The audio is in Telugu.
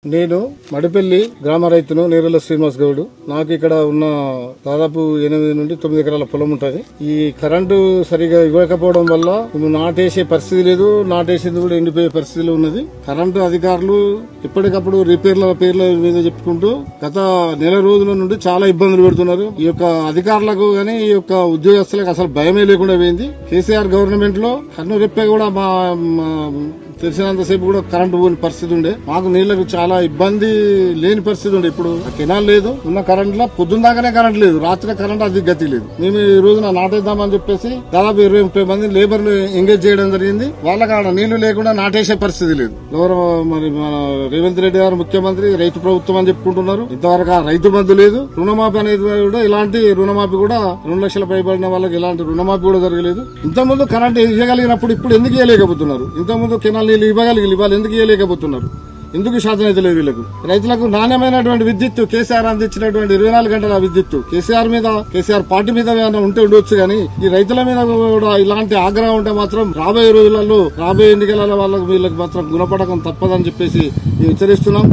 నేను మడిపల్లి గ్రామ రైతును నేరుల శ్రీనివాస్ గౌడ్. నాకు ఇక్కడ ఉన్న దాదాపు 8 నుండి 9 ఎకరాల పొలం ఉంటది. ఈ కరెంటు సరిగా ఇవ్వకపోవడం వల్ల మేము నాటేసే పరిస్థితి లేదు, నాటేసేది కూడా ఎండిపోయే పరిస్థితిలో ఉన్నది. కరెంటు అధికారులు ఎప్పటికప్పుడు రిపేర్ల పేర్ల మీద చెప్పుకుంటూ గత నెల రోజుల నుండి చాలా ఇబ్బందులు పెడుతున్నారు. ఈ యొక్క అధికారులకు గాని ఈ యొక్క ఉద్యోగస్తులకు అసలు భయమే లేకుండా పోయింది. కేసీఆర్ గవర్నమెంట్ లో కన్ను రెప్పే కూడా మా తెలిసినంతసేపు కూడా కరెంటు పోని పరిస్థితి ఉండే. మాకు నీళ్లకు చాలా ఇబ్బంది లేని పరిస్థితి ఉండే. ఇప్పుడు కెనాల్ లేదు, ఉన్న కరెంట్ లో పొద్దున్న దాకానే కరెంట్ లేదు, రాత్రి కరెంట్ అది గతి లేదు. మేము ఈ రోజున నాటేద్దామని చెప్పేసి దాదాపు 20-30 మంది లేబర్లు ఎంగేజ్ చేయడం జరిగింది. వాళ్ళకి ఆడ నీళ్లు లేకుండా నాటేసే పరిస్థితి లేదు. గౌరవ మరి మన రేవంత్ రెడ్డి గారు ముఖ్యమంత్రి రైతు ప్రభుత్వం అని చెప్పుకుంటున్నారు. ఇంతవరకు ఆ రైతు బంధు లేదు, రుణమాఫీ అనేది కూడా ఇలాంటి రుణమాఫీ కూడా 2 లక్షల పైబడిన వాళ్ళకి ఇలాంటి రుణమాఫీ కూడా జరగలేదు. ఇంతకుముందు కరెంట్ ఇవ్వగలిగినప్పుడు ఇప్పుడు ఎందుకు ఇవ్వలేకపోతున్నారు? ఇంతకుముందు కెనాల్ నీళ్లు ఇవ్వగలిగి వాళ్ళు ఎందుకు ఇవ్వలేకపోతున్నారు? ఎందుకు శాతం అయితే లేదు వీళ్ళకు? రైతులకు నాణ్యమైనటువంటి విద్యుత్ కేసీఆర్ అందించినటువంటి 24 గంటల విద్యుత్ కేసీఆర్ పార్టీ మీద ఏమైనా ఉంటే ఉండొచ్చు, కానీ ఈ రైతుల మీద కూడా ఇలాంటి ఆగ్రహం ఉంటే మాత్రం రాబోయే రోజులలో రాబోయే ఎన్నికల వాళ్ళకి వీళ్ళకి మాత్రం గుణపడకం తప్పదని చెప్పేసి హెచ్చరిస్తున్నాం.